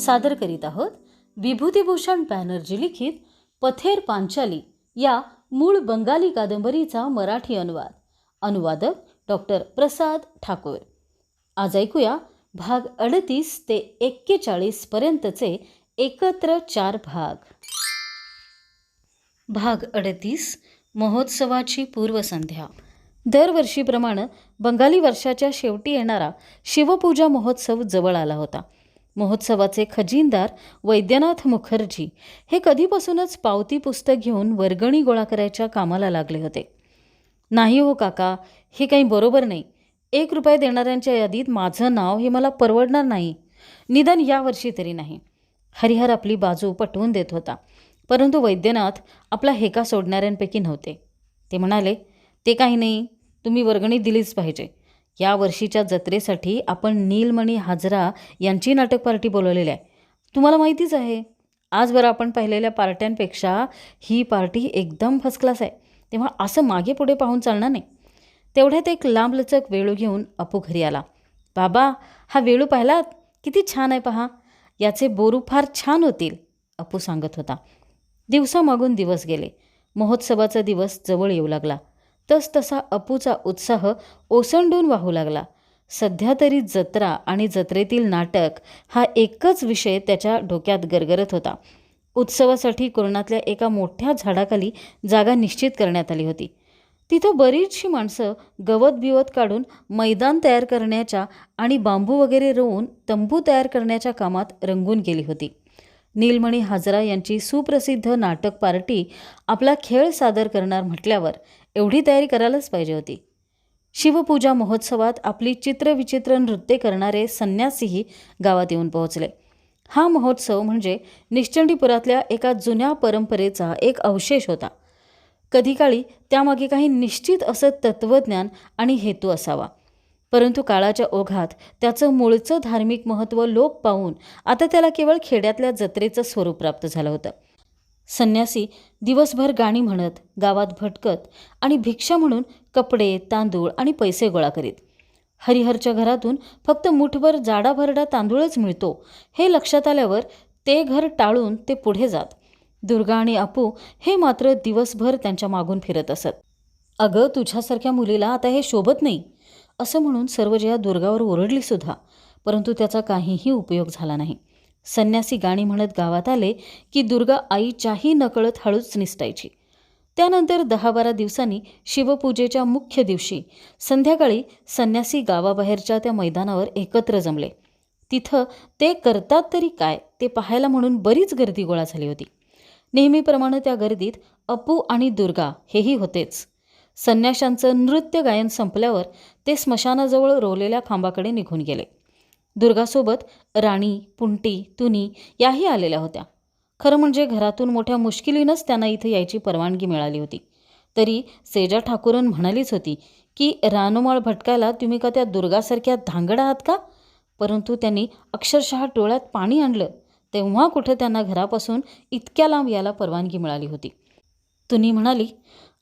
सादर करीत आहोत विभूतिभूषण बॅनर्जी लिखित पथेर पांचाली या मूळ बंगाली कादंबरीचा मराठी अनुवाद. अनुवादक डॉक्टर प्रसाद ठाकूर. आज ऐकूया भाग 38 ते 41 पर्यंतचे एकत्र 4 भाग. भाग 38 महोत्सवाची पूर्वसंध्या. दरवर्षीप्रमाणे बंगाली वर्षाच्या शेवटी येणारा शिवपूजा महोत्सव जवळ आला होता. महोत्सवाचे खजिनदार वैद्यनाथ मुखर्जी हे कधीपासूनच पावती पुस्तक घेऊन वर्गणी गोळा करायच्या कामाला लागले होते. नाही हो काका, हे काही बरोबर नाही. 1 रुपया देणाऱ्यांच्या यादीत माझं नाव हे मला परवडणार नाही, निदान यावर्षी तरी नाही. हरिहर आपली बाजू पटवून देत होता, परंतु वैद्यनाथ आपला हेका सोडणाऱ्यांपैकी नव्हते. ते म्हणाले, ते काही नाही, तुम्ही वर्गणी दिलीच पाहिजे. या वर्षीच्या जत्रेसाठी आपण नीलमणी हाजरा यांची नाटक पार्टी बोलवलेली आहे. तुम्हाला माहितीच आहे, आजवर आपण पाहिलेल्या पार्ट्यांपेक्षा ही पार्टी एकदम फर्स्ट क्लास आहे. तेव्हा असं मागे पुढे पाहून चालणार नाही. तेवढ्यात एक लांबलचक वेळू घेऊन अपू घरी आला. बाबा, हा वेळू पाहिलात? किती छान आहे पहा. याचे बोरू फार छान होतील, अपू सांगत होता. दिवसामागून दिवस गेले. महोत्सवाचा दिवस जवळ येऊ लागला. तसतसा अपूचा उत्साह ओसंडून वाहू लागला. सध्या तरी जत्रा आणि जत्रेतील नाटक हा एकच विषय त्याच्या डोक्यात गरगरत होता. उत्सवासाठी कोकणातल्या एका मोठ्या झाडाखाली जागा निश्चित करण्यात आली होती. तिथं बरीचशी माणसं गवत बिवत काढून मैदान तयार करण्याच्या आणि बांबू वगैरे रोवून तंबू तयार करण्याच्या कामात रंगून गेली होती. नीलमणी हाजरा यांची सुप्रसिद्ध नाटक पार्टी आपला खेळ सादर करणार म्हटल्यावर एवढी तयारी करायलाच पाहिजे होती. शिवपूजा महोत्सवात आपली चित्रविचित्र नृत्ये करणारे संन्यासीही गावात येऊन पोहोचले. हा महोत्सव म्हणजे निश्चंडीपुरातल्या एका जुन्या परंपरेचा एक अवशेष होता. कधी काळी त्यामागे काही निश्चित असं तत्त्वज्ञान आणि हेतू असावा, परंतु काळाच्या ओघात त्याचं मूळचं धार्मिक महत्त्व लोप पावून आता त्याला केवळ खेड्यातल्या जत्रेचं स्वरूप प्राप्त झालं होतं. संन्यासी दिवसभर गाणी म्हणत, गावात भटकत आणि भिक्षा म्हणून कपडे, तांदूळ आणि पैसे गोळा करीत. हरिहरच्या घरातून फक्त मुठभर जाडाभरडा तांदूळच मिळतो हे लक्षात आल्यावर ते घर टाळून ते पुढे जात. दुर्गा आणि अपू हे मात्र दिवसभर त्यांच्या मागून फिरत असत. अगं, तुझ्यासारख्या मुलीला आता हे शोभत नाही, असं म्हणून सर्वजया दुर्गावर ओरडली सुद्धा, परंतु त्याचा काहीही उपयोग झाला नाही. संन्यासी गाणी म्हणत गावात आले की दुर्गा आईच्याही नकळत हळूच निसटायची. त्यानंतर 10-12 दिवसांनी शिवपूजेच्या मुख्य दिवशी संध्याकाळी संन्यासी गावाबाहेरच्या त्या मैदानावर एकत्र जमले. तिथं ते करतात तरी काय ते पाहायला म्हणून बरीच गर्दी गोळा झाली होती. नेहमीप्रमाणे त्या गर्दीत अपू आणि दुर्गा हेही होतेच. संन्याशांचं नृत्य गायन संपल्यावर ते स्मशानाजवळ रोवलेल्या खांबाकडे निघून गेले. दुर्गासोबत राणी, पुंटी, तुनी याही आलेल्या होत्या. खरं म्हणजे घरातून मोठ्या मुश्किलीनंच त्यांना इथं यायची परवानगी मिळाली होती. तरी सेजा ठाकूरन म्हणालीच होती की रानोमाळ भटकायला तुम्ही का त्या दुर्गासारख्या धांगड आहात का? परंतु त्यांनी अक्षरशः डोळ्यात पाणी आणलं तेव्हा कुठं त्यांना घरापासून इतक्या लांब यायला परवानगी मिळाली होती. तुनी म्हणाली,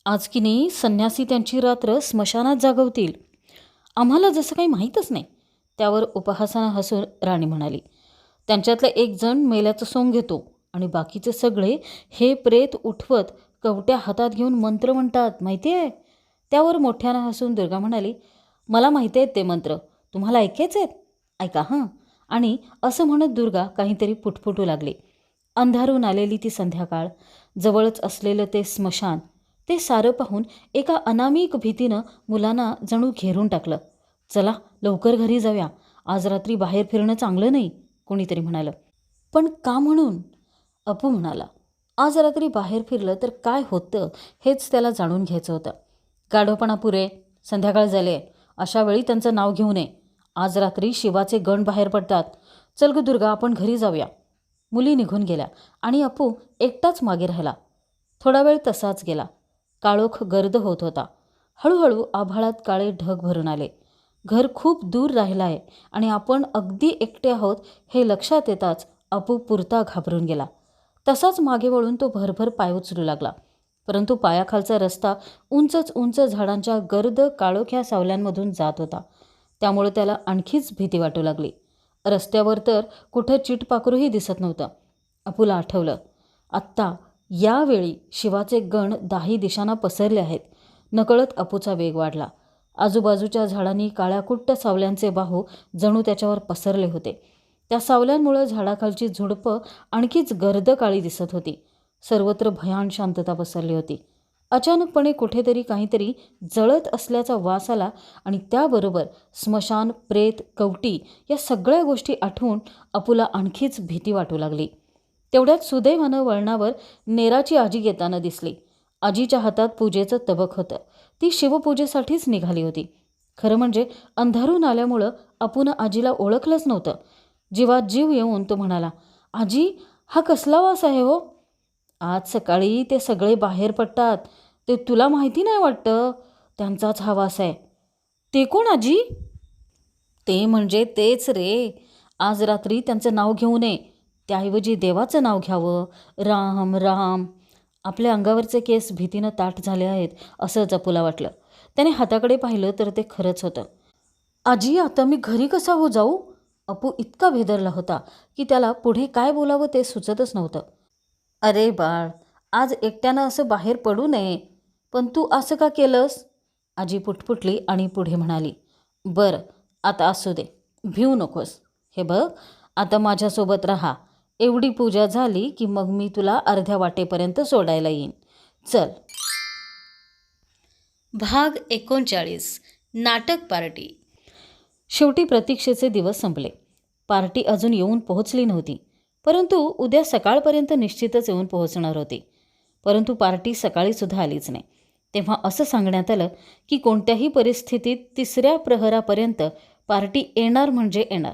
आज की नाही संन्यासी त्यांची रात्र स्मशानात जागवतील. आम्हाला जसं काही माहीतच नाही. त्यावर उपहासानं हसून राणी म्हणाली, त्यांच्यातला एक जण मेल्याचं सोंग घेतो आणि बाकीचे सगळे हे प्रेत उठवत कवट्या हातात घेऊन मंत्र म्हणतात, माहिती आहे? त्यावर मोठ्यानं हसून दुर्गा म्हणाली, मला माहिती आहेत ते मंत्र, तुम्हाला ऐकायचे आहेत? ऐका हां. आणि असं म्हणत दुर्गा काहीतरी पुटपुटू लागली. अंधारून आलेली ती संध्याकाळ, जवळच असलेलं ते स्मशान, ते सारं पाहून एका अनामिक भीतीनं मुलांना जणू घेरून टाकलं. चला लवकर घरी जाऊया, आज रात्री बाहेर फिरणं चांगलं नाही, कोणीतरी म्हणालं. पण का म्हणून? अपू म्हणाला, आज रात्री बाहेर फिरलं तर काय होतं हेच त्याला जाणून घ्यायचं होतं. गाढवपणा पुरे, संध्याकाळ झाले, अशा वेळी त्यांचं नाव घेऊ नये. आज रात्री शिवाचे गण बाहेर पडतात. चल ग दुर्गा, आपण घरी जाऊया. मुली निघून गेल्या आणि अपू एकटाच मागे राहिला. थोडा वेळ तसाच गेला. काळोख गर्द होत होता. हळूहळू आभाळात काळे ढग भरून आले. घर खूप दूर राहिलं आहे आणि आपण अगदी एकटे आहोत हे लक्षात येताच अपू पुरता घाबरून गेला. तसाच मागे वळून तो भरभर पाय उचलू लागला, परंतु पायाखालचा रस्ता उंच झाडांच्या गर्द काळोख्या सावल्यांमधून जात होता. त्यामुळे त्याला आणखीच भीती वाटू लागली. रस्त्यावर तर कुठं चिटपाखरूही दिसत नव्हतं. अपूला आठवलं, आत्ता यावेळी शिवाचे गण 10 दिशांना पसरले आहेत. नकळत अपूचा वेग वाढला. आजूबाजूच्या झाडांनी काळ्याकुट्ट सावल्यांचे बाहू जणू त्याच्यावर पसरले होते. त्या सावल्यांमुळं झाडाखालची झुडपं आणखीच गर्द काळी दिसत होती. सर्वत्र भयान शांतता पसरली होती. अचानकपणे कुठेतरी काहीतरी जळत असल्याचा वास आला आणि त्याबरोबर स्मशान, प्रेत, कवटी या सगळ्या गोष्टी आठवून अपूला आणखीच भीती वाटू लागली. तेवढ्यात सुदैवानं वळणावर नेराची आजी येताना दिसली. आजीच्या हातात पूजेचं तबक होतं. ती शिवपूजेसाठीच निघाली होती. खरं म्हणजे अंधारून आल्यामुळं अपूनं आजीला ओळखलंच नव्हतं. जीवात जीव येऊन तो म्हणाला, आजी, हा कसला वास आहे हो? आज सकाळी ते सगळे बाहेर पडतात, ते तुला माहिती नाही वाटतं? त्यांचाच हा वास आहे. ते कोण आजी? ते म्हणजे तेच रे. आज रात्री त्यांचं नाव घेऊ नये, त्याऐवजी देवाचं नाव घ्यावं. राम राम. आपल्या अंगावरचे केस भीतीनं ताठ झाले आहेत असं अपूला वाटलं. त्याने हाताकडे पाहिलं तर ते खरंच होतं. आजी, आता मी घरी कसा हो जाऊ? अपू इतका भेदरला होता की त्याला पुढे काय बोलावं ते सुचतच नव्हतं. अरे बाळ, आज एकट्यानं असं बाहेर पडू नये. पण तू असं का केलंस? आजी पुटपुटली आणि पुढे म्हणाली, बरं, आता असू दे, भिवू नकोस. हे बघ, आता माझ्यासोबत राहा. एवढी पूजा झाली की मग मी तुला अर्ध्या वाटेपर्यंत सोडायला येईन. चल. भाग 39. नाटक पार्टी. शेवटी प्रतीक्षेचे दिवस संपले. पार्टी अजून येऊन पोहोचली नव्हती, परंतु उद्या सकाळपर्यंत निश्चितच येऊन पोहोचणार होती. परंतु पार्टी सकाळीसुद्धा आलीच नाही. तेव्हा असं सांगण्यात आलं की कोणत्याही परिस्थितीत 3ऱ्या प्रहरापर्यंत पार्टी येणार म्हणजे येणार,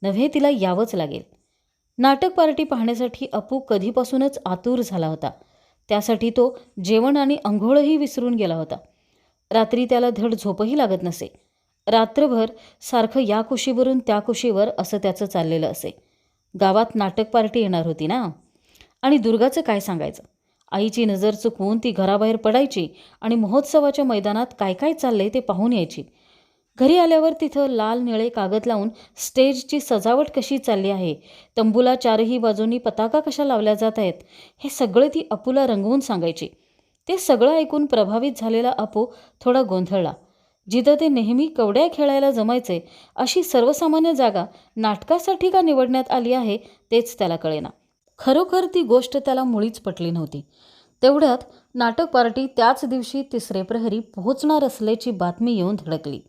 नव्हे तिला यावंच लागेल. नाटक पार्टी पाहण्यासाठी अपू कधीपासूनच आतुर झाला होता. त्यासाठी तो जेवण आणि अंघोळही विसरून गेला होता. रात्री त्याला धड झोपही लागत नसे. रात्रभर सारखं या कुशीवरून त्या कुशीवर असं त्याचं चाललेलं असे. गावात नाटक पार्टी येणार होती ना. आणि दुर्गाचं काय सांगायचं. आईची नजर चुकवून ती घराबाहेर पडायची आणि महोत्सवाच्या मैदानात काय काय चाललंय ते पाहून यायची. घरी आल्यावर तिथं लाल निळे कागद लावून स्टेजची सजावट कशी चालली आहे, तंबूला 4ही बाजूंनी पताका कशा लावल्या जात आहेत, हे सगळं ती अपूला रंगवून सांगायची. ते सगळं ऐकून प्रभावित झालेला अपू थोडा गोंधळला. जिथं ते नेहमी कवड्या खेळायला जमायचे अशी सर्वसामान्य जागा नाटकासाठी का निवडण्यात आली आहे तेच त्याला कळेना. खरोखर ती गोष्ट त्याला मुळीच पटली नव्हती. तेवढ्यात नाटक पार्टी त्याच दिवशी 3रे प्रहरी पोहोचणार असल्याची बातमी येऊन धडकली.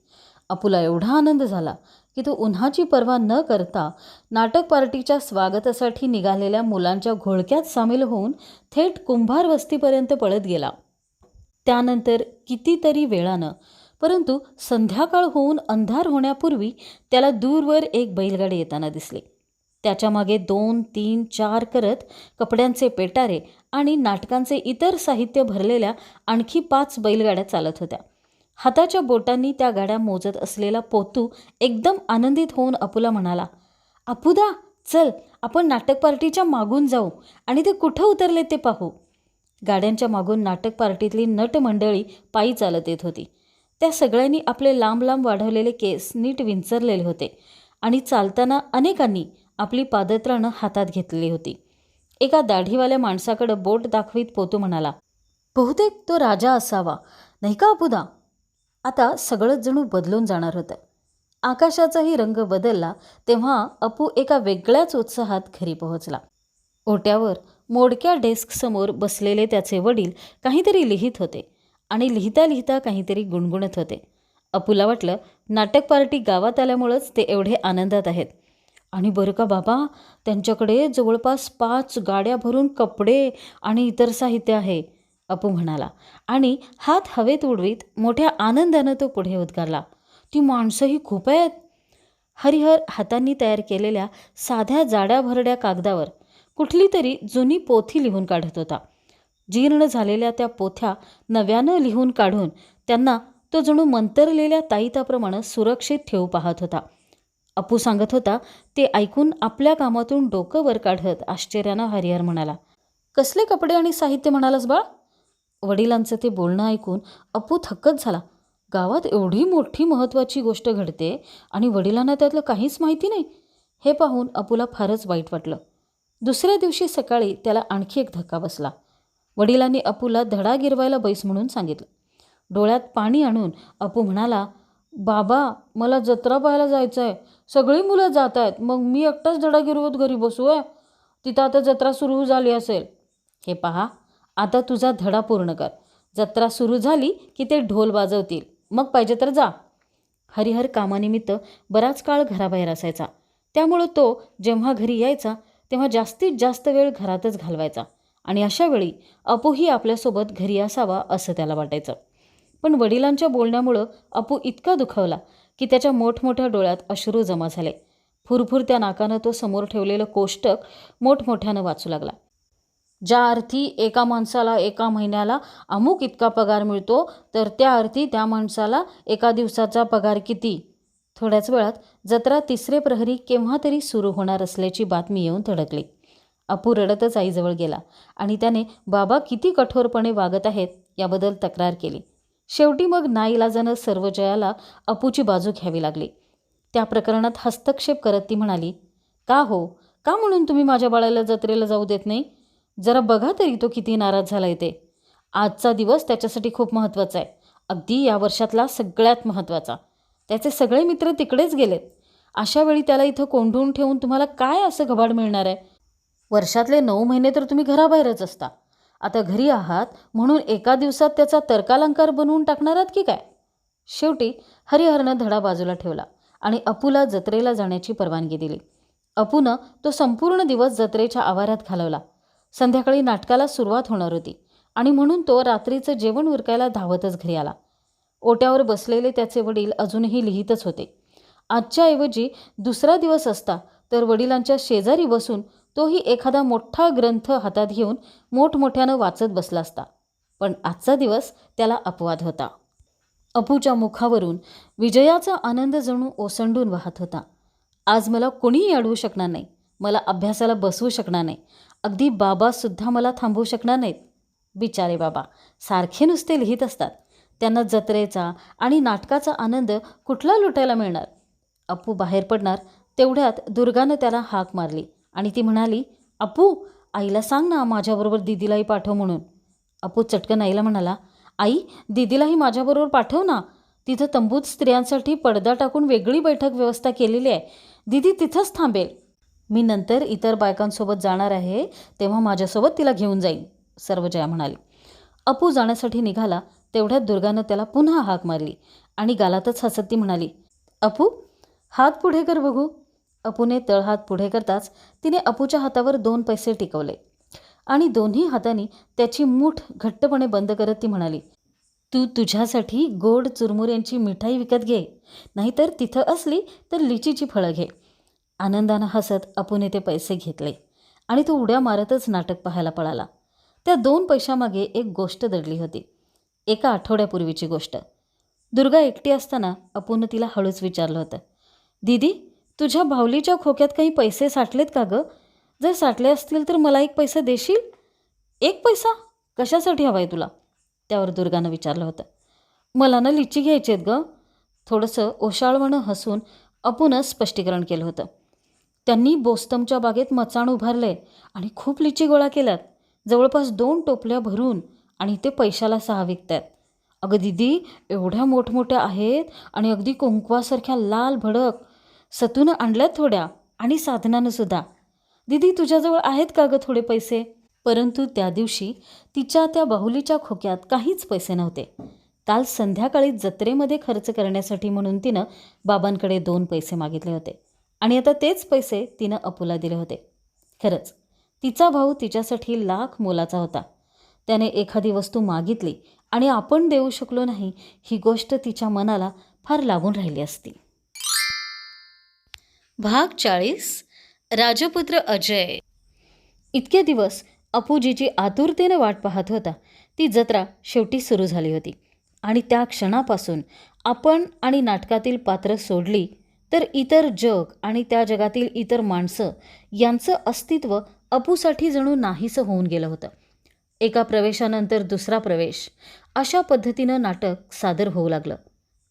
अपूला एवढा आनंद झाला की तो उन्हाची पर्वा न करता नाटक पार्टीच्या स्वागतासाठी निघालेल्या मुलांच्या घोळक्यात सामील होऊन थेट कुंभार वस्तीपर्यंत पळत गेला. त्यानंतर कितीतरी वेळानं, परंतु संध्याकाळ होऊन अंधार होण्यापूर्वी त्याला दूरवर एक बैलगाडी येताना दिसली. त्याच्या मागे 2, 3, 4 करत कपड्यांचे पेटारे आणि नाटकांचे इतर साहित्य भरलेल्या आणखी 5 बैलगाड्या चालत होत्या. हाताच्या बोटांनी त्या गाड्या मोजत असलेला पोतू एकदम आनंदित होऊन अपूला म्हणाला, अपूदा, चल आपण नाटक पार्टीच्या मागून जाऊ आणि ते कुठं उतरले ते पाहू. गाड्यांच्या मागून नाटक पार्टीतली नटमंडळी पायी चालत येत होती. त्या सगळ्यांनी आपले लांब लांब वाढवलेले केस नीट विंचरलेले होते आणि चालताना अनेकांनी आपली पादत्राणं हातात घेतलेली होती. एका दाढीवाल्या माणसाकडे बोट दाखवीत पोतू म्हणाला, बहुतेक तो राजा असावा, नाही का अपूदा? आता सगळंच जणू बदलून जाणार होतं. आकाशाचाही रंग बदलला तेव्हा अपू एका वेगळ्याच उत्साहात घरी पोहोचला. ओट्यावर मोडक्या डेस्कसमोर बसलेले त्याचे वडील काहीतरी लिहित होते आणि लिहिता लिहिता काहीतरी गुणगुणत होते. अपूला वाटलं नाटक पार्टी गावात आल्यामुळंच ते एवढे आनंदात आहेत. आणि बरं का बाबा, त्यांच्याकडे जवळपास 5 गाड्या भरून कपडे आणि इतर साहित्य आहे, अपू म्हणाला आणि हात हवेत उडवीत मोठ्या आनंदानं तो पुढे उद्गारला, ती माणसंही खूप आहेत. हरिहर हातांनी तयार केलेल्या साध्या जाड्या भरड्या कागदावर कुठली तरी जुनी पोथी लिहून काढत होता. जीर्ण झालेल्या त्या पोथ्या नव्यानं लिहून काढून त्यांना तो जणू मंतरलेल्या ताईताप्रमाणे सुरक्षित ठेवू पाहत होता. अपू सांगत होता ते ऐकून आपल्या कामातून डोकं वर काढत आश्चर्यानं हरिहर म्हणाला, कसले कपडे आणि साहित्य म्हणालास बाळ? वडिलांचं ते बोलणं ऐकून अपू थक्कच झाला. गावात एवढी मोठी महत्त्वाची गोष्ट घडते आणि वडिलांना त्यातलं काहीच माहिती नाही. हे पाहून अपूला फारच वाईट वाटलं. दुसऱ्या दिवशी सकाळी त्याला आणखी एक धक्का बसला. वडिलांनी अपूला धडा गिरवायला बैस म्हणून सांगितलं. डोळ्यात पाणी आणून अपू म्हणाला, बाबा मला जत्रा पाहायला जायचं आहे. सगळी मुलं जात आहेत, मग मी एकटाच धडा गिरवत घरी बसू आहे? तिथं आता जत्रा सुरू झाली असेल. हे पहा, आता तुझा धडा पूर्ण कर. जत्रा सुरू झाली की ते ढोल वाजवतील, मग पाहिजे तर जा. हरिहर कामानिमित्त बराच काळ घराबाहेर असायचा. त्यामुळं तो जेव्हा घरी यायचा तेव्हा जास्तीत जास्त वेळ घरातच घालवायचा आणि अशा वेळी अपूही आपल्यासोबत घरी असावा असं त्याला वाटायचं. पण वडिलांच्या बोलण्यामुळं अपू इतका दुखावला की त्याच्या मोठमोठ्या डोळ्यात अश्रू जमा झाले. फुरफुरत्या नाकानं तो समोर ठेवलेलं कोष्टक मोठमोठ्यानं वाचू लागला. ज्या अर्थी एका माणसाला एका महिन्याला अमुक इतका पगार मिळतो, तर त्या अर्थी त्या माणसाला एका दिवसाचा पगार किती? थोड्याच वेळात जत्रा तिसरे प्रहरी केव्हा तरी सुरू होणार असल्याची बातमी येऊन धडकली. अपू रडतच आईजवळ गेला आणि त्याने बाबा किती कठोरपणे वागत आहेत याबद्दल तक्रार केली. शेवटी मग नाईलाजानं सर्वजयाला अपूची बाजू घ्यावी लागली. त्या प्रकरणात हस्तक्षेप करत ती म्हणाली, का हो, का म्हणून तुम्ही माझ्या बाळाला जत्रेला जाऊ देत नाही? जरा बघा तरी तो किती नाराज झालाय ते. आजचा दिवस त्याच्यासाठी खूप महत्त्वाचा आहे, अगदी या वर्षातला सगळ्यात महत्त्वाचा. त्याचे सगळे मित्र तिकडेच गेलेत. अशा वेळी त्याला इथं कोंडून ठेवून तुम्हाला काय असं घबाड मिळणार आहे? वर्षातले 9 महिने तर तुम्ही घराबाहेरच असता. आता घरी आहात म्हणून एका दिवसात त्याचा तर्कालंकार बनवून टाकणार आहात की काय? शेवटी हरिहरनं धडा बाजूला ठेवला आणि अपूला जत्रेला जाण्याची परवानगी दिली. अपूनं तो संपूर्ण दिवस जत्रेच्या आवारात घालवला. संध्याकाळी नाटकाला सुरुवात होणार होती आणि म्हणून तो रात्रीचं जेवण उरकायला धावतच घरी आला. ओट्यावर बसलेले त्याचे वडील अजूनही लिहितच होते. आजच्या ऐवजी दुसरा दिवस असता तर वडिलांच्या शेजारी बसून तोही एखादा मोठा ग्रंथ हातात घेऊन मोठमोठ्यानं वाचत बसला असता. पण आजचा दिवस त्याला अपवाद होता. अपूच्या मुखावरून विजयाचा आनंद जणू ओसंडून वाहत होता. आज मला कोणीही अडवू शकणार नाही, मला अभ्यासाला बसवू शकणार नाही, अगदी बाबासुद्धा मला थांबवू शकणार नाहीत. बिचारे बाबा सारखे नुसते लिहित असतात, त्यांना जत्रेचा आणि नाटकाचा आनंद कुठला लुटायला मिळणार? अपू बाहेर पडणार तेवढ्यात दुर्गानं त्याला हाक मारली आणि ती म्हणाली, अपू आईला सांग ना माझ्याबरोबर दीदीलाही पाठव म्हणून. अपू चटकन आईला म्हणाला, आई दीदीलाही माझ्याबरोबर पाठव ना. तिथं तंबूत स्त्रियांसाठी पडदा टाकून वेगळी बैठक व्यवस्था केलेली आहे. दीदी तिथंच थांबेल. मी नंतर इतर बायकांसोबत जाणार आहे, तेव्हा माझ्यासोबत तिला घेऊन जाईन, सर्वजया म्हणाली. अपू जाण्यासाठी निघाला तेवढ्यात दुर्गानं त्याला पुन्हा हाक मारली आणि गालातच हसत ती म्हणाली, अपू हात पुढे कर बघू. अपूने तळहात पुढे करताच तिने अपूच्या हातावर 2 पैसे टिकवले आणि दोन्ही हातांनी त्याची मूठ घट्टपणे बंद करत ती म्हणाली, तू तुझ्यासाठी गोड चुरमुऱ्यांची मिठाई विकत घे, नाहीतर तिथं असली तर लिचीची फळं घे. आनंदानं हसत अपूने ते पैसे घेतले आणि तो उड्या मारतच नाटक पाहायला पळाला. त्या 2 पैशामागे एक गोष्ट दडली होती. एका आठवड्यापूर्वीची गोष्ट. दुर्गा एकटी असताना अपूनं तिला हळूच विचारलं होतं, दीदी तुझ्या बाहुलीच्या खोक्यात काही पैसे साठलेत का गं? जर साठले असतील तर मला 1 पैसा देशील? 1 पैसा? कशासाठी हवा आहे तुला? त्यावर दुर्गानं विचारलं होतं. मला ना लिची घ्यायची आहेत गं. थोडंसं ओशाळवाणं हसून अपूनं स्पष्टीकरण केलं होतं. त्यांनी बोस्तमच्या बागेत मचाण उभारलंय आणि खूप लिची गोळा केल्यात, जवळपास 2 टोपल्या भरून, आणि ते पैशाला 6 विकतायत. अगं दीदी एवढ्या मोठमोठ्या आहेत आणि अगदी कुंकवासारख्या लाल भडक. सतूनं आणल्यात थोड्या आणि साधनानं सुद्धा. दीदी तुझ्याजवळ आहेत का गं थोडे पैसे? परंतु त्या दिवशी तिच्या त्या बाहुलीच्या खोक्यात काहीच पैसे नव्हते. काल संध्याकाळी जत्रेमध्ये खर्च करण्यासाठी म्हणून तिनं बाबांकडे 2 पैसे मागितले होते आणि आता तेच पैसे तिनं अपूला दिले होते. खरंच तिचा भाऊ तिच्यासाठी लाख मोलाचा होता. त्याने एखादी वस्तू मागितली आणि आपण देऊ शकलो नाही, ही गोष्ट तिच्या मनाला फार लागून राहिली असती. भाग 40. राजपुत्र अजय. इतके दिवस अपू जी आतुरतेने वाट पाहत होता ती जत्रा शेवटी सुरू झाली होती आणि त्या क्षणापासून आपण आणि नाटकातील पात्र सोडली तर इतर जग आणि त्या जगातील इतर माणसं यांचं अस्तित्व अपूसाठी जणू नाहीसं होऊन गेलं होतं. एका प्रवेशानंतर दुसरा प्रवेश, अशा पद्धतीनं नाटक सादर होऊ लागलं.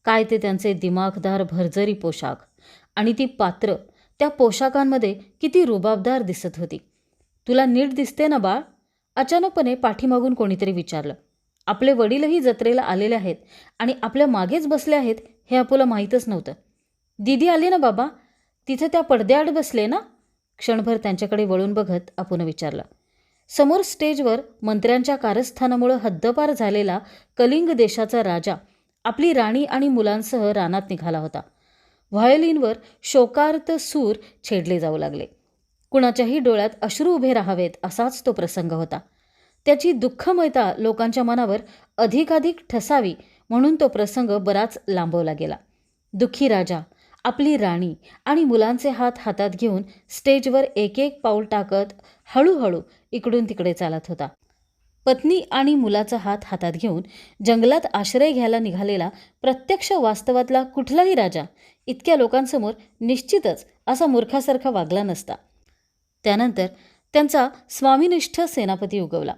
काय ते त्यांचे दिमाखदार भरजरी पोशाख आणि ती पात्र, त्या पोशाखांमध्ये किती रुबाबदार दिसत होती. तुला नीट दिसते ना बाळ? अचानकपणे पाठीमागून कोणीतरी विचारलं. आपले वडीलही जत्रेला आलेले आहेत आणि आपल्या मागेच बसले आहेत हे अपूला माहीतच नव्हतं. दीदी आली ना बाबा? तिथे त्या पडद्याआड बसले ना? क्षणभर त्यांच्याकडे वळून बघत अपूनं विचारलं. समोर स्टेजवर मंत्र्यांच्या कारस्थानामुळं हद्दपार झालेला कलिंग देशाचा राजा आपली राणी आणि मुलांसह रानात निघाला होता. व्हायोलिनवर शोकार्त सूर छेडले जाऊ लागले. कुणाच्याही डोळ्यात अश्रू उभे राहावेत असाच तो प्रसंग होता. त्याची दुःखमयता लोकांच्या मनावर अधिकाधिक ठसावी म्हणून तो प्रसंग बराच लांबवला गेला. दुःखी राजा आपली राणी आणि मुलांचे हात हातात घेऊन स्टेजवर एक एक पाऊल टाकत हळूहळू इकडून तिकडे चालत होता. पत्नी आणि मुलाचा हात हातात घेऊन जंगलात आश्रय घ्यायला निघालेला प्रत्यक्ष वास्तवातला कुठलाही राजा इतक्या लोकांसमोर निश्चितच असा मूर्खासारखा वागला नसता. त्यानंतर त्यांचा स्वामिनिष्ठ सेनापती उगवला.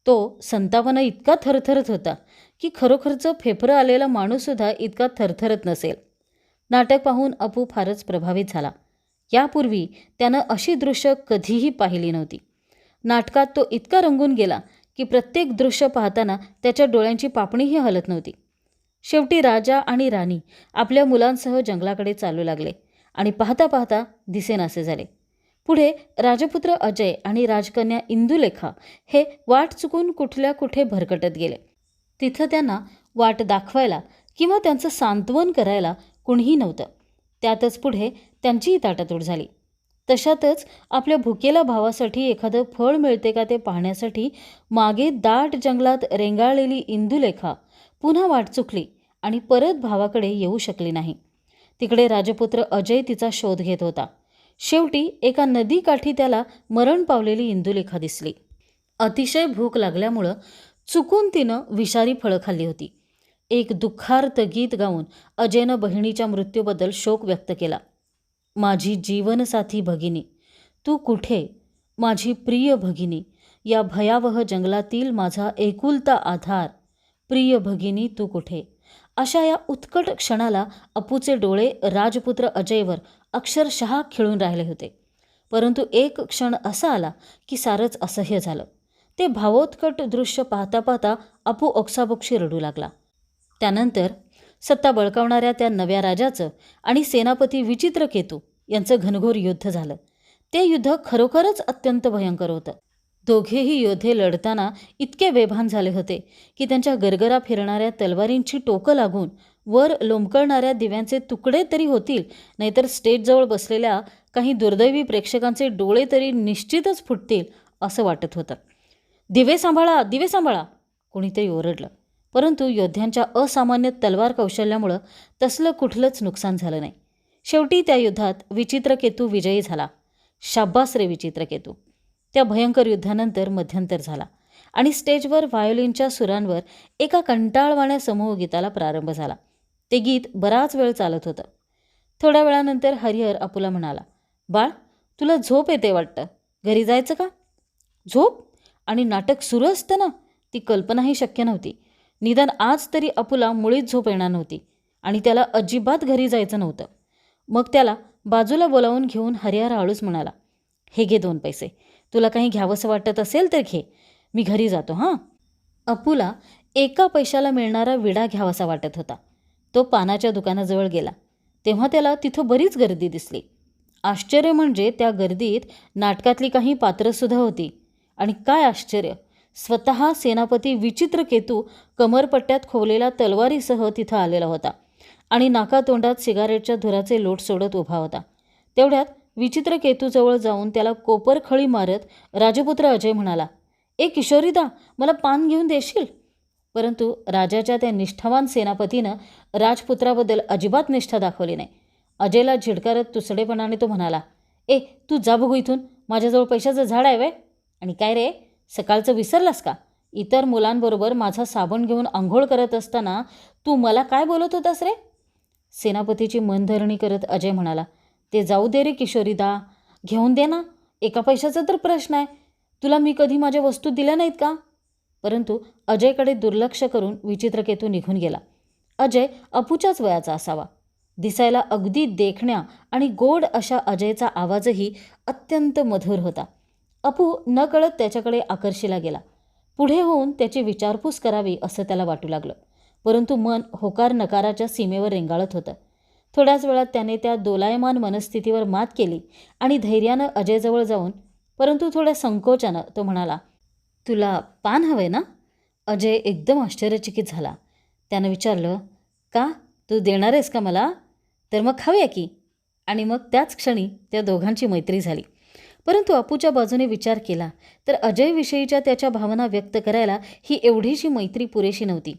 तो संतापानं इतका थरथरत होता की खरोखरचं फेफरं आलेला माणूससुद्धा इतका थरथरत नसेल. नाटक पाहून अपू फारच प्रभावित झाला. यापूर्वी त्यानं अशी दृश्य कधीही पाहिली नव्हती. नाटकात तो इतका रंगून गेला की प्रत्येक दृश्य पाहताना त्याच्या डोळ्यांची पापणीही हलत नव्हती. शेवटी राजा आणि राणी आपल्या मुलांसह जंगलाकडे चालू लागले आणि पाहता पाहता दिसेनासे झाले. पुढे राजपुत्र अजय आणि राजकन्या इंदुलेखा हे वाट चुकून कुठल्या कुठे भरकटत गेले. तिथं त्यांना वाट दाखवायला किंवा त्यांचं सांत्वन करायला कुणीही नव्हतं. त्यातच पुढे त्यांचीही ताटातूट झाली. तशातच आपल्या भुकेल्या भावासाठी एखादं फळ मिळते का ते पाहण्यासाठी मागे दाट जंगलात रेंगाळलेली इंदुलेखा पुन्हा वाट चुकली आणि परत भावाकडे येऊ शकली नाही. तिकडे राजपुत्र अजय तिचा शोध घेत होता. शेवटी एका नदीकाठी त्याला मरण पावलेली इंदुलेखा दिसली. अतिशय भूक लागल्यामुळं चुकून तिनं विषारी फळं खाल्ली होती. एक दुःखार्त गीत गाऊन अजयनं बहिणीच्या मृत्यूबद्दल शोक व्यक्त केला. माझी जीवनसाथी भगिनी, तू कुठे? माझी प्रिय भगिनी, या भयावह जंगलातील माझा एकुलता आधार. प्रिय भगिनी, तू कुठे? अशा या उत्कट क्षणाला अपूचे डोळे राजपुत्र अजयवर अक्षरशः खिळून राहिले होते. परंतु एक क्षण असा आला की सारंच असह्य झालं. ते भावोत्कट दृश्य पाहता पाहता अपू ओक्साबोक्शी रडू लागला. त्यानंतर सत्ता बळकावणाऱ्या त्या नव्या राजाचं आणि सेनापती विचित्रकेतू यांचं घनघोर युद्ध झालं. ते युद्ध खरोखरच अत्यंत भयंकर होतं. दोघेही योद्धे लढताना इतके बेभान झाले होते की त्यांच्या गरगरा फिरणाऱ्या तलवारींची टोकं लागून वर लोंबकळणाऱ्या दिव्यांचे तुकडे तरी होतील, नाहीतर स्टेजजवळ बसलेल्या काही दुर्दैवी प्रेक्षकांचे डोळे तरी निश्चितच फुटतील असं वाटत होतं. दिवे सांभाळा, दिवे सांभाळा, कोणीतरी ओरडलं. परंतु योद्ध्यांच्या असामान्य तलवार कौशल्यामुळं तसलं कुठलंच नुकसान झालं नाही. शेवटी त्या युद्धात विचित्रकेतू विजयी झाला. शाब्बास रे विचित्रकेतू. त्या भयंकर युद्धानंतर मध्यंतर झाला आणि स्टेजवर व्हायोलिनच्या सुरांवर एका कंटाळवाण्या समूहगीताला प्रारंभ झाला. ते गीत बराच वेळ चालत होतं. थोड्या वेळानंतर हरिहर अपूला म्हणाला, बाळ, तुला झोप येते वाटतं, घरी जायचं का? झोप? आणि नाटक सुरू असतं ना? ती कल्पनाही शक्य नव्हती. निदान आज तरी अपूला मुळीच झोप येणार नव्हती आणि त्याला अजिबात घरी जायचं नव्हतं. मग त्याला बाजूला बोलावून घेऊन हरिहर हळूच म्हणाला, हे घे 2 पैसे. तुला काही घ्यावंसं वाटत असेल तर घे, मी घरी जातो हां. अपूला 1 पैशाला मिळणारा विडा घ्यावासा वाटत होता. तो पानाच्या दुकानाजवळ गेला तेव्हा त्याला तिथं बरीच गर्दी दिसली. आश्चर्य म्हणजे त्या गर्दीत नाटकातली काही पात्रंसुद्धा होती. आणि काय आश्चर्य, स्वतः सेनापती विचित्रकेतू कमरपट्ट्यात खोवलेल्या तलवारीसह तिथं आलेला होता आणि नाकातोंडात सिगारेटच्या धुराचे लोट सोडत उभा होता. तेवढ्यात विचित्रकेतूजवळ जाऊन त्याला कोपरखळी मारत राजपुत्र अजय म्हणाला, ए किशोरीदा, मला पान घेऊन देशील? परंतु राजाच्या त्या निष्ठावान सेनापतीनं राजपुत्राबद्दल अजिबात निष्ठा दाखवली नाही. अजयला झिडकारत तुसडेपणाने तो म्हणाला, ए तू जा बघू इथून, माझ्याजवळ पैशाचं झाड आहे वे. आणि काय रे, सकाळचं विसरलास का? इतर मुलांबरोबर माझा साबण घेऊन आंघोळ करत असताना तू मला काय बोलत होतास रे? सेनापतीची मनधरणी करत अजय म्हणाला, ते जाऊ दे रे किशोरीदा, घेऊन दे ना, 1 पैशाचा तर प्रश्न आहे. तुला मी कधी माझ्या वस्तू दिल्या नाहीत का? परंतु अजयकडे दुर्लक्ष करून विचित्रकेतू निघून गेला. अजय अपूच्याच वयाचा असावा. दिसायला अगदी देखण्या आणि गोड अशा अजयचा आवाजही अत्यंत मधुर होता. अपू नकळत त्याच्याकडे आकर्षिला गेला. पुढे होऊन त्याची विचारपूस करावी असं त्याला वाटू लागलं, परंतु मन होकार नकाराच्या सीमेवर रेंगाळत होतं. थोड्याच वेळात त्याने त्या दोलायमान मनस्थितीवर मात केली आणि धैर्यानं अजयजवळ जाऊन, परंतु थोड्या संकोचानं तो म्हणाला, तुला पान हवंय ना? अजय एकदम आश्चर्यचकित झाला. त्यानं विचारलं, का? तू देणार आहेस का मला? तर मग खाऊया की. आणि मग त्याच क्षणी त्या दोघांची मैत्री झाली. परंतु अपूच्या बाजूने विचार केला तर अजयविषयीच्या त्याच्या भावना व्यक्त करायला ही एवढीशी मैत्री पुरेशी नव्हती.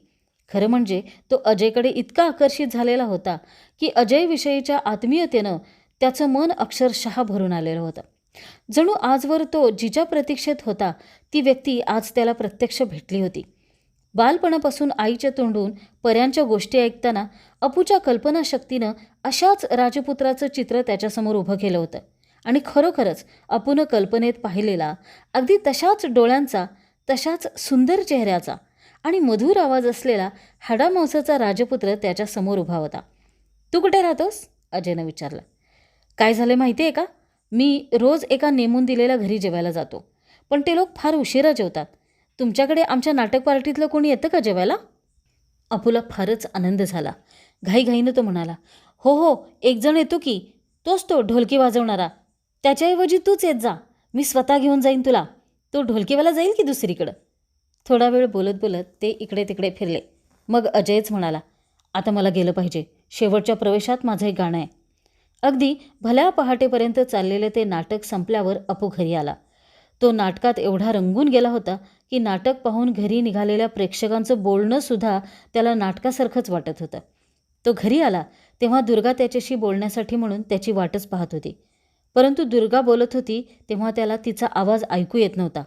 खरं म्हणजे तो अजयकडे इतका आकर्षित झालेला होता की अजयविषयीच्या आत्मीयतेनं त्याचं मन अक्षरशः भरून आलेलं होतं. जणू आजवर तो जिच्या प्रतीक्षेत होता ती व्यक्ती आज त्याला प्रत्यक्ष भेटली होती. बालपणापासून आईच्या तोंडून पर्यांच्या गोष्टी ऐकताना अपूच्या कल्पनाशक्तीनं अशाच राजपुत्राचं चित्र त्याच्यासमोर उभं केलं होतं. आणि खरोखरच अपूनं कल्पनेत पाहिलेला अगदी तशाच डोळ्यांचा, तशाच सुंदर चेहऱ्याचा आणि मधुर आवाज असलेला हाडामांसाचा राजपुत्र त्याच्यासमोर उभा होता. तू कुठे राहतोस? अजयनं विचारलं. काय झालं माहिती आहे का? मी रोज एका नेमून दिलेल्या घरी जेवायला जातो, पण ते लोक फार उशिरा जेवतात. तुमच्याकडे आमच्या नाटक पार्टीतलं कोणी येतं का जेवायला? अपूला फारच आनंद झाला. घाईघाईनं तो म्हणाला, हो हो, एक जण येतो की, तोच तो ढोलकी वाजवणारा. त्याच्याऐवजी तूच येत जा, मी स्वतः घेऊन जाईन तुला. तो ढोलकीवाला जाईल की दुसरीकडं? थोडा वेळ बोलत बोलत ते इकडे तिकडे फिरले. मग अजयच म्हणाला, आता मला गेलं पाहिजे. शेवटच्या प्रवेशात माझं एक गाणं आहे. अगदी भल्या पहाटेपर्यंत चाललेले ते नाटक संपल्यावर अपू घरी आला. तो नाटकात एवढा रंगून गेला होता की नाटक पाहून घरी निघालेल्या प्रेक्षकांचं बोलणंसुद्धा त्याला नाटकासारखंच वाटत होतं. तो घरी आला तेव्हा दुर्गा त्याच्याशी बोलण्यासाठी म्हणून त्याची वाटच पाहत होती. परंतु दुर्गा बोलत होती तेव्हा त्याला तिचा आवाज ऐकू येत नव्हता.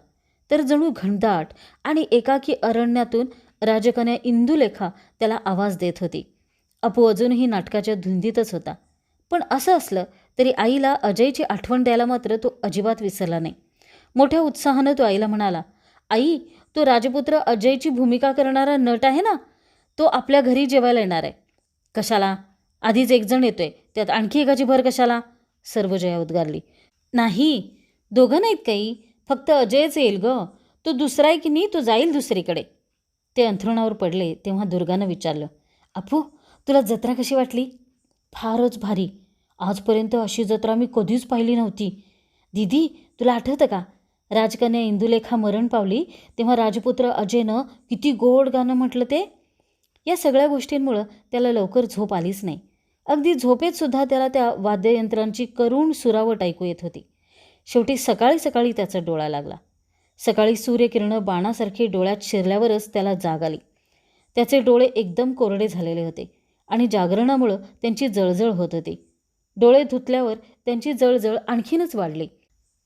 तर जणू घनदाट आणि एकाकी अरण्यातून राजकन्या इंदुलेखा त्याला आवाज देत होती. अपू अजूनही नाटकाच्या धुंदीतच होता. पण असं असलं तरी आईला अजयची आठवण द्यायला मात्र तो अजिबात विसरला नाही. मोठ्या उत्साहानं तो आईला म्हणाला, आई, तो राजपुत्र अजयची भूमिका करणारा नट आहे ना, तो आपल्या घरी जेवायला येणार आहे. कशाला? आधीच एक जण येतोय, त्यात आणखी एकाची भर कशाला? सर्वजया उद्गारली. नाही, दोघं नाहीत काही, फक्त अजयच येईल गं. तो दुसरा आहे की नाही, तो जाईल दुसरीकडे. ते अंथरुणावर पडले तेव्हा दुर्गानं विचारलं, अपू, तुला जत्रा कशी वाटली? फारच भारी. आजपर्यंत अशी जत्रा मी कधीच पाहिली नव्हती. दीदी, तुला आठवतं का, राजकन्या इंदुलेखा मरण पावली तेव्हा राजपुत्र अजयनं किती गोड गाणं म्हटलं ते? या सगळ्या गोष्टींमुळं त्याला लवकर झोप आलीच नाही. अगदी झोपेतसुद्धा त्याला त्या वाद्ययंत्रांची करुण सुरावट ऐकू येत होती. शेवटी सकाळी सकाळी त्याचा डोळा लागला. सकाळी सूर्यकिरणं बाणासारखी डोळ्यात शिरल्यावरच त्याला जाग आली. त्याचे डोळे एकदम कोरडे झालेले होते आणि जागरणामुळं त्यांची जळजळ होत होती. डोळे धुतल्यावर त्यांची जळजळ आणखीनच वाढली.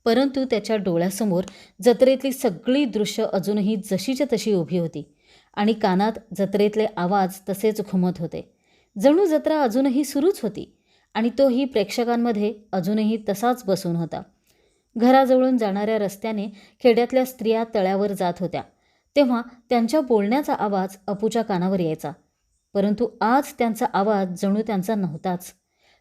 परंतु त्याच्या डोळ्यासमोर जत्रेतली सगळी दृश्य अजूनही जशीच्या तशी उभी होती आणि कानात जत्रेतले आवाज तसेच घुमत होते. जणू जत्रा अजूनही सुरूच होती आणि तोही प्रेक्षकांमध्ये अजूनही तसाच बसून होता. घराजवळून जाणाऱ्या रस्त्याने खेड्यातल्या स्त्रिया तळ्यावर जात होत्या तेव्हा त्यांच्या बोलण्याचा आवाज अपूच्या कानावर यायचा. परंतु आज त्यांचा आवाज जणू त्यांचा नव्हताच.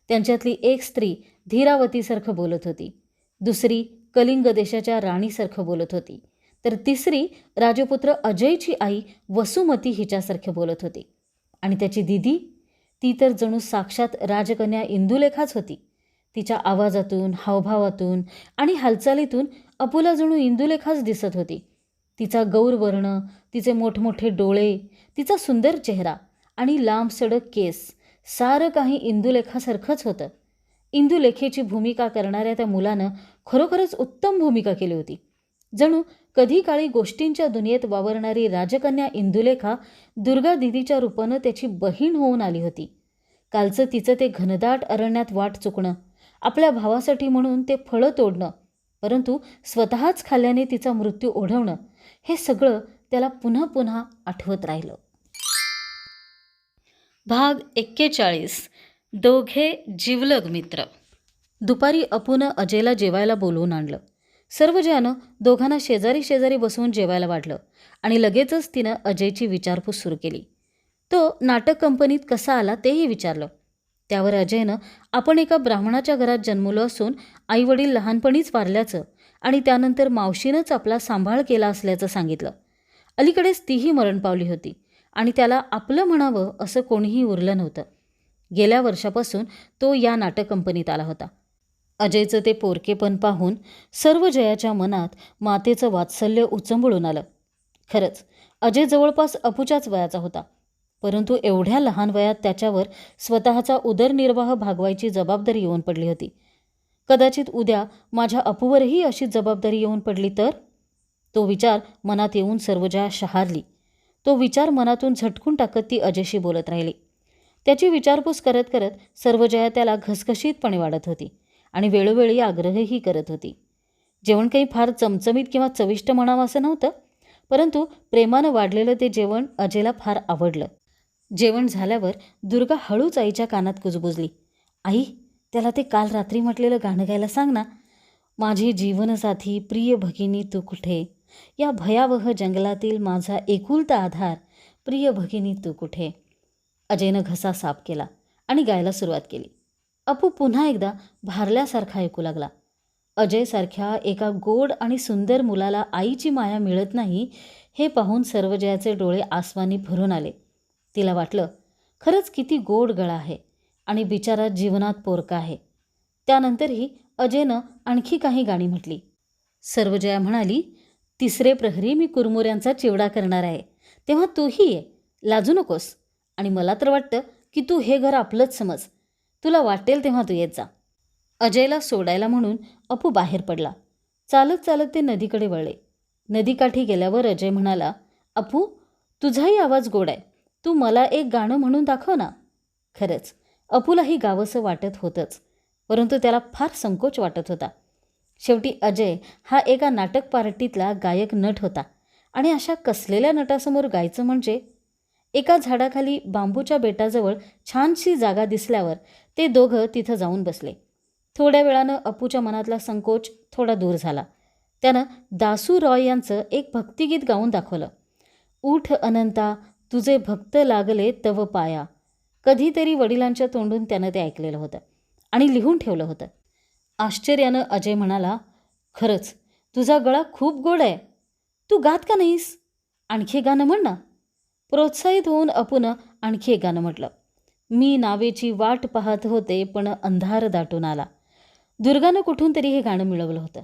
त्यांच्यातली एक स्त्री धीरावतीसारखं बोलत होती, दुसरी कलिंग देशाच्या राणीसारखं बोलत होती, तर तिसरी राजपुत्र अजयची आई वसुमती हिच्यासारखं बोलत होती. आणि त्याची दिदी, ती तर जणू साक्षात राजकन्या इंदुलेखाच होती. तिच्या आवाजातून, हावभावातून आणि हालचालीतून अपूला जणू इंदुलेखाच दिसत होती. तिचा गौरवर्ण, तिचे मोठमोठे डोळे, तिचा सुंदर चेहरा आणि लांब सडक केस, सारं काही इंदुलेखासारखंच होतं. इंदुलेखेची भूमिका करणाऱ्या त्या मुलानं खरोखरच उत्तम भूमिका केली होती. जणू कधी काळी गोष्टींच्या दुनियेत वावरणारी राजकन्या इंदुलेखा दुर्गा दिदीच्या रूपानं त्याची बहीण होऊन आली होती. कालचं तिचं ते घनदाट अरण्यात वाट चुकणं, आपल्या भावासाठी म्हणून ते फळं तोडणं, परंतु स्वतःच खाल्ल्याने तिचा मृत्यू ओढवणं, हे सगळं त्याला पुन्हा पुन्हा आठवत राहिलं. भाग 41. दोघे जिवलग मित्र. दुपारी अपूनं अजयला जेवायला बोलवून आणलं. सर्वजयानं दोघांना शेजारी शेजारी बसवून जेवायला वाढलं आणि लगेचच तिनं अजयची विचारपूस सुरू केली. तो नाटक कंपनीत कसा आला तेही विचारलं. त्यावर अजयनं आपण एका ब्राह्मणाच्या घरात जन्मलो असून आईवडील लहानपणीच वारल्याचं आणि त्यानंतर मावशीनंच आपला सांभाळ केला असल्याचं सांगितलं. अलीकडेच तीही मरण पावली होती आणि त्याला आपलं म्हणावं असं कोणीही उरलं नव्हतं. गेल्या वर्षापासून तो या नाटक कंपनीत आला होता. अजयचं ते पोरकेपण पाहून सर्व जयाच्या मनात मातेचं वात्सल्य उचंबळून आलं. खरंच अजय जवळपास अपूच्याच वयाचा होता, परंतु एवढ्या लहान वयात त्याच्यावर स्वतःचा उदरनिर्वाह भागवायची जबाबदारी येऊन पडली होती. कदाचित उद्या माझ्या अपूवरही अशी जबाबदारी येऊन पडली तर? तो विचार मनात येऊन सर्वजया शहारली. तो विचार मनातून झटकून टाकत ती अजयशी बोलत राहिली. त्याची विचारपूस करत करत सर्वजया त्याला घसघशीतपणे वाढत होती आणि वेळोवेळी आग्रहही करत होती. जेवण काही फार चमचमीत किंवा चविष्ट म्हणावं असं नव्हतं, परंतु प्रेमानं वाढलेलं ते जेवण अजयला फार आवडलं. जेवण झाल्यावर दुर्गा हळूच आईच्या कानात कुजबुजली. आई, त्याला ते काल रात्री म्हटलेलं गाणं गायला सांग ना. माझी जीवनसाथी प्रिय भगिनी तू कुठे, या भयावह जंगलातील माझा एकुलता आधार, प्रिय भगिनी तू कुठे. अजयनं घसा साफ केला आणि गायला सुरुवात केली. अपू पुन्हा एकदा भारल्यासारखा ऐकू लागला. अजयसारख्या एका गोड आणि सुंदर मुलाला आईची माया मिळत नाही हे पाहून सर्वजयाचे डोळे आसमानी भरून आले. तिला वाटलं, खरंच किती गोड गळा आहे आणि बिचारा जीवनात पोरका आहे. त्यानंतरही अजयनं आणखी काही गाणी म्हटली. सर्वजया म्हणाली, तिसरे प्रहरी मी कुरमुऱ्यांचा चिवडा करणार आहे, तेव्हा तूही ये, लाजू नकोस. आणि मला तर वाटतं की तू हे घर आपलंच समज. तुला वाटेल तेव्हा तू येत जा. अजयला सोडायला म्हणून अपू बाहेर पडला. चालत चालत ते नदीकडे वळले. नदीकाठी गेल्यावर अजय म्हणाला, अपू, तुझाही आवाज गोड आहे, तू मला एक गाणं म्हणून दाखव ना. खरंच अपूलाही गावंसं वाटत होतंच, परंतु त्याला फार संकोच वाटत होता. शेवटी अजय हा एका नाटक पार्टीतला गायक नट होता आणि अशा कसलेल्या नटासमोर गायचं म्हणजे? एका झाडाखाली बांबूच्या बेटाजवळ छानशी जागा दिसल्यावर ते दोघं तिथं जाऊन बसले. थोड्या वेळानं अपूच्या मनातला संकोच थोडा दूर झाला. त्यानं दासू रॉय यांचं एक भक्तिगीत गाऊन दाखवलं. उठ अनंता तुझे भक्त लागले तव पाया. कधीतरी वडिलांच्या तोंडून त्यानं ते ऐकलेलं होतं आणि लिहून ठेवलं होतं. आश्चर्यानं अजय म्हणाला, खरंच तुझा गळा खूप गोड आहे, तू गात का नाहीस? आणखी गाणं म्हण ना. प्रोत्साहित होऊन अपूनं आणखी एक गाणं म्हटलं. मी नावेची वाट पाहत होते पण अंधार दाटून आला. दुर्गानं कुठून तरी हे गाणं मिळवलं होतं.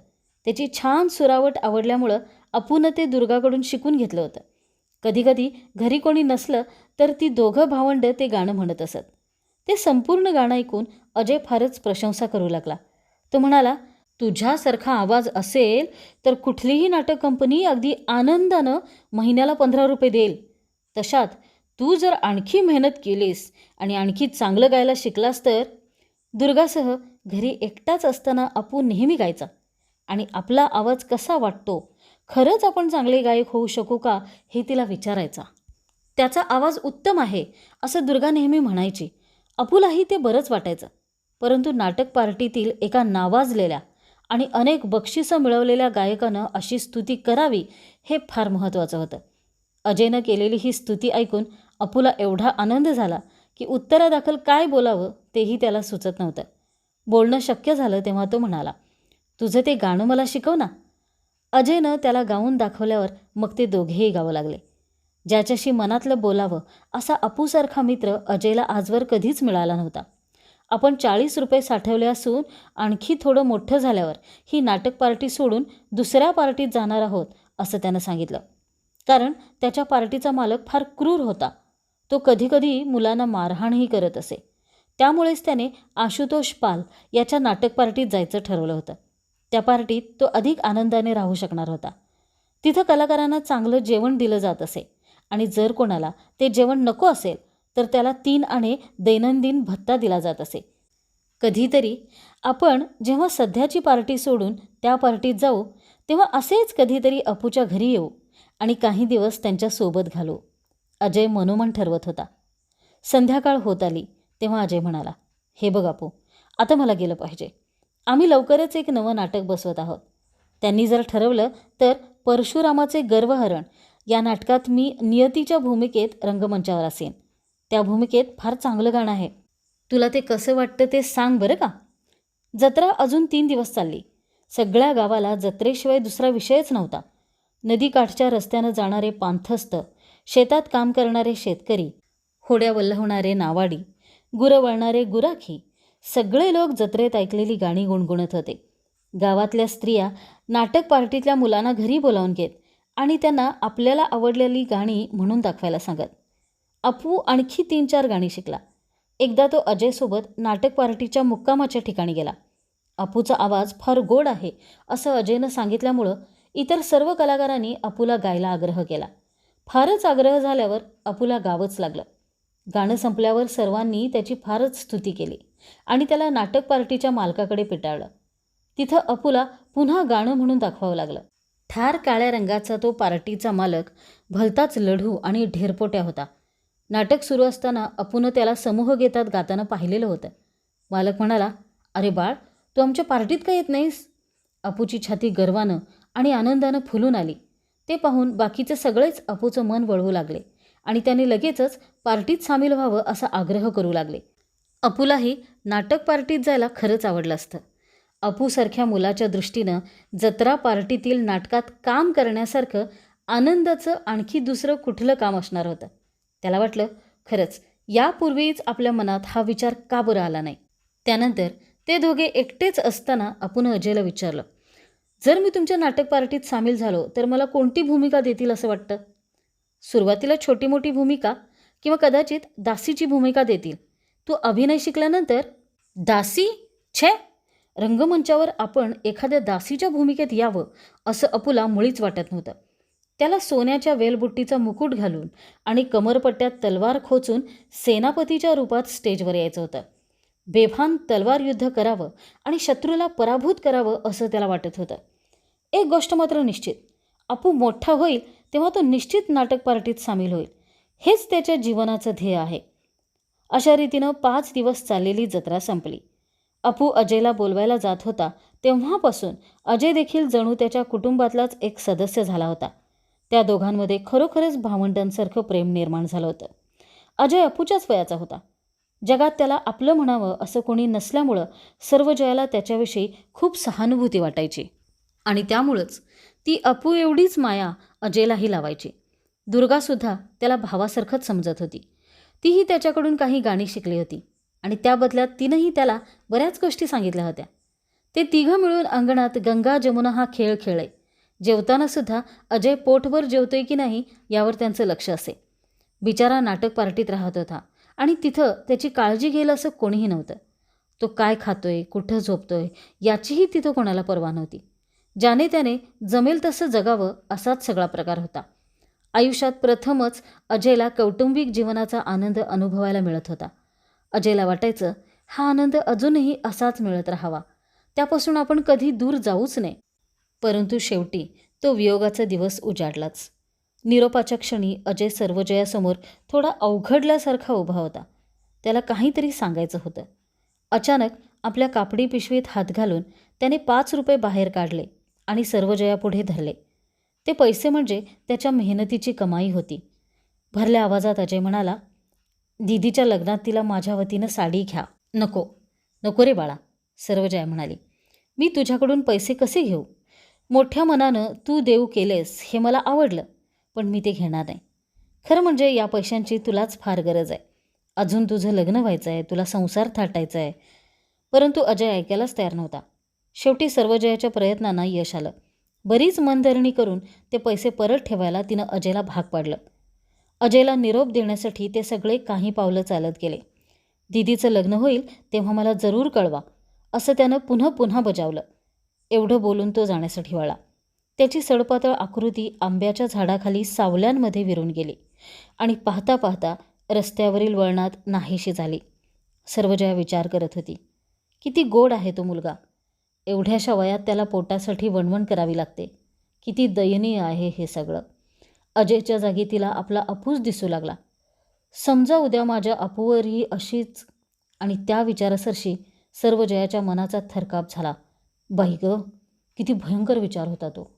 त्याची छान सुरावट आवडल्यामुळं अपूनं ते दुर्गाकडून शिकून घेतलं होतं. कधीकधी घरी कोणी नसलं तर ती दोघं भावंडं ते गाणं म्हणत असत. ते संपूर्ण गाणं ऐकून अजय फारच प्रशंसा करू लागला. तो म्हणाला, तुझ्यासारखा आवाज असेल तर कुठलीही नाटक कंपनी अगदी आनंदानं महिन्याला 15 रुपये देईल. तशात तू जर आणखी मेहनत केलीस आणि आणखी चांगलं गायला शिकलास तर. दुर्गासह घरी एकटाच असताना अपू नेहमी गायचा आणि आपला आवाज कसा वाटतो, खरंच आपण चांगले गायक होऊ शकू का हे तिला विचारायचा. त्याचा आवाज उत्तम आहे असं दुर्गा नेहमी म्हणायची. अपूलाही ते बरंच वाटायचं, परंतु नाटक पार्टीतील एका नावाजलेल्या आणि अनेक बक्षिसं मिळवलेल्या गायकानं अशी स्तुती करावी हे फार महत्त्वाचं होतं. अजयनं केलेली ही स्तुती ऐकून अपूला एवढा आनंद झाला की उत्तरादाखल काय बोलावं तेही त्याला सुचत नव्हतं. बोलणं शक्य झालं तेव्हा तो म्हणाला, तुझं ते गाणं मला शिकव ना. अजयनं त्याला गाऊन दाखवल्यावर मग ते दोघेही गावं लागले. ज्याच्याशी मनातलं बोलावं असा अपूसारखा मित्र अजयला आजवर कधीच मिळाला नव्हता. आपण 40 रुपये साठवले असून आणखी थोडं मोठं झाल्यावर ही नाटक पार्टी सोडून दुसऱ्या पार्टीत जाणार आहोत असं त्यानं सांगितलं. कारण त्याच्या पार्टीचा मालक फार क्रूर होता. तो कधीकधी मुलांना मारहाणही करत असे. त्यामुळेच त्याने आशुतोष पाल याच्या नाटक पार्टीत जायचं ठरवलं होतं. त्या पार्टीत तो अधिक आनंदाने राहू शकणार होता. तिथं कलाकारांना चांगलं जेवण दिलं जात असे आणि जर कोणाला ते जेवण नको असेल तर त्याला 3 आणे दैनंदिन भत्ता दिला जात असे. कधीतरी आपण जेव्हा सध्याची पार्टी सोडून त्या पार्टीत जाऊ तेव्हा असेच कधीतरी अपूच्या घरी येऊ आणि काही दिवस त्यांच्यासोबत घालू, अजय मनोमन ठरवत होता. संध्याकाळ होत आली तेव्हा अजय म्हणाला, हे बघ अपू, आता मला गेलं पाहिजे. आम्ही लवकरच एक नवं नाटक बसवत आहोत. त्यांनी जर ठरवलं तर परशुरामाचे गर्वहरण या नाटकात मी नियतीच्या भूमिकेत रंगमंचावर असेन. त्या भूमिकेत फार चांगलं गाणं आहे. तुला ते कसं वाटतं ते सांग बरं का. जत्रा अजून 3 दिवस चालली. सगळ्या गावाला जत्रेशिवाय दुसरा विषयच नव्हता. नदीकाठच्या रस्त्यानं जाणारे पांथस्थ, शेतात काम करणारे शेतकरी, होड्या वल्हवणारे नावाडी, गुरं वळणारे गुराखी, सगळे लोक जत्रेत ऐकलेली गाणी गुणगुणत होते. गावातल्या स्त्रिया नाटक पार्टीतल्या मुलांना घरी बोलावून घेत आणि त्यांना आपल्याला आवडलेली गाणी म्हणून दाखवायला सांगत. अपू आणखी 3-4 गाणी शिकला. एकदा तो अजयसोबत नाटक पार्टीच्या मुक्कामाच्या ठिकाणी गेला. अपूचा आवाज फार गोड आहे असं अजयनं सांगितल्यामुळं इतर सर्व कलाकारांनी अपूला गायला आग्रह केला. फारच आग्रह झाल्यावर अपूला गावंच लागलं. गाणं संपल्यावर सर्वांनी त्याची फारच स्तुती केली आणि त्याला नाटक पार्टीच्या मालकाकडे पिटाळलं. तिथं अपूला पुन्हा गाणं म्हणून दाखवावं लागलं. ठार काळ्या रंगाचा तो पार्टीचा मालक भलताच लढू आणि ढेरपोट्या होता. नाटक सुरू असताना अपूनं त्याला समूहगीतात गाताना पाहिलेलं होतं. मालक म्हणाला, "अरे बाळ, तू आमच्या पार्टीत का येत नाहीस?" अपूची छाती गर्वानं आणि आनंदानं फुलून आली. ते पाहून बाकीचे सगळेच अपूचं मन वळवू लागले आणि त्याने लगेचच पार्टीत सामील व्हावं असा आग्रह करू लागले. अपूलाही नाटक पार्टीत जायला खरंच आवडलं असतं. अपूसारख्या मुलाच्या दृष्टीनं जत्रा पार्टीतील नाटकात काम करण्यासारखं आनंदाचं आणखी दुसरं कुठलं काम असणार होतं. त्याला वाटलं, खरंच यापूर्वीच आपल्या मनात हा विचार का बरं आला नाही. त्यानंतर ते दोघे एकटेच असताना अपूनं अजयला विचारलं, "जर मी तुमच्या नाटक पार्टीत सामील झालो तर मला कोणती भूमिका देतील असं वाटतं?" "सुरुवातीला छोटी मोठी भूमिका किंवा कदाचित दासीची भूमिका देतील. तू अभिनय शिकल्यानंतर." "दासी? छे! रंगमंचावर आपण एखाद्या दासीच्या भूमिकेत यावं असं अपूला मुळीच वाटत नव्हतं. त्याला सोन्याच्या वेलबुट्टीचा मुकुट घालून आणि कमरपट्ट्यात तलवार खोचून सेनापतीच्या रूपात स्टेजवर यायचं होतं. बेभान तलवार युद्ध करावं आणि शत्रूला पराभूत करावं असं त्याला वाटत होतं. एक गोष्ट मात्र निश्चित, अपू मोठा होईल तेव्हा तो निश्चित नाटक पार्टीत सामील होईल. हेच त्याच्या जीवनाचं ध्येय आहे. अशा रीतीनं 5 दिवस चाललेली जत्रा संपली. अपू अजयला बोलवायला जात होता तेव्हापासून अजय देखील जणू त्याच्या कुटुंबातलाच एक सदस्य झाला होता. त्या दोघांमध्ये खरोखरच भावंडांसारखं प्रेम निर्माण झालं होतं. अजय अपूच्याच वयाचा होता. जगात त्याला आपलं म्हणावं असं कोणी नसल्यामुळं सर्वजयाला त्याच्याविषयी खूप सहानुभूती वाटायची आणि त्यामुळंच ती अपू एवढीच माया अजयलाही लावायची. दुर्गासुद्धा त्याला भावासारखंच समजत होती. तीही त्याच्याकडून काही गाणी शिकली होती आणि त्या बदल्यात तिनंही त्याला बऱ्याच गोष्टी सांगितल्या होत्या. ते तिघं मिळून अंगणात गंगा जमुना हा खेळ खेळले. जेवतानासुद्धा अजय पोटभर जेवतोय की नाही यावर त्यांचं लक्ष असे. बिचारा नाटक पार्टीत राहत होता आणि तिथं त्याची काळजी घेईल असं कोणीही नव्हतं. तो काय खातोय, कुठं झोपतोय याचीही तिथं कोणाला पर्वा नव्हती. ज्याने त्याने जमेल तसं जगावं असाच सगळा प्रकार होता. आयुष्यात प्रथमच अजयला कौटुंबिक जीवनाचा आनंद अनुभवायला मिळत होता. अजयला वाटायचं हा आनंद अजूनही असाच मिळत राहावा, त्यापासून आपण कधी दूर जाऊच नये. परंतु शेवटी तो वियोगाचा दिवस उजाडलाच. निरोपाच्या क्षणी अजय सर्वजयासमोर थोडा अवघडल्यासारखा उभा होता. त्याला काहीतरी सांगायचं होतं. अचानक आपल्या कापडी पिशवीत हात घालून त्याने 5 रुपये बाहेर काढले आणि सर्वजयापुढे धरले. ते पैसे म्हणजे त्याच्या मेहनतीची कमाई होती. भरल्या आवाजात अजय म्हणाला, "दीदीच्या लग्नात तिला माझ्या वतीनं साडी घ्या." "नको, नको रे बाळा," सर्वजया म्हणाली. "मी तुझ्याकडून पैसे कसे घेऊ? मोठ्या मनानं तू देऊ केलेस हे मला आवडलं, पण मी ते घेणार नाही. खरं म्हणजे या पैशांची तुलाच फार गरज आहे. अजून तुझं लग्न व्हायचं आहे, तुला संसार थाटायचा आहे." परंतु अजय ऐकायलाच तयार नव्हता. शेवटी सर्वजयाच्या प्रयत्नांना यश आलं. बरीच मनधरणी करून ते पैसे परत ठेवायला तिनं अजयला भाग पाडलं. अजयला निरोप देण्यासाठी ते सगळे काही पावलं चालत गेले. "दीदीचं लग्न होईल तेव्हा मला जरूर कळवा," असं त्यानं पुन्हा पुन्हा बजावलं. एवढं बोलून तो जाण्यासाठी वळला. त्याची सडपातळ आकृती आंब्याच्या झाडाखाली सावल्यांमध्ये विरून गेली आणि पाहता पाहता रस्त्यावरील वळणात नाहीशी झाली. सर्वजया विचार करत होती, किती गोड आहे तो मुलगा. एवढ्याशा वयात त्याला पोटासाठी वणवण करावी लागते. किती दयनीय आहे हे सगळं. अजयच्या जागी तिला आपला अपूच दिसू लागला. समजा उद्या माझ्या अपूवरही अशीच. आणि त्या विचारासरशी सर्वजयाच्या मनाचा थरकाप झाला. बाई गं, किती भयंकर विचार होता तो.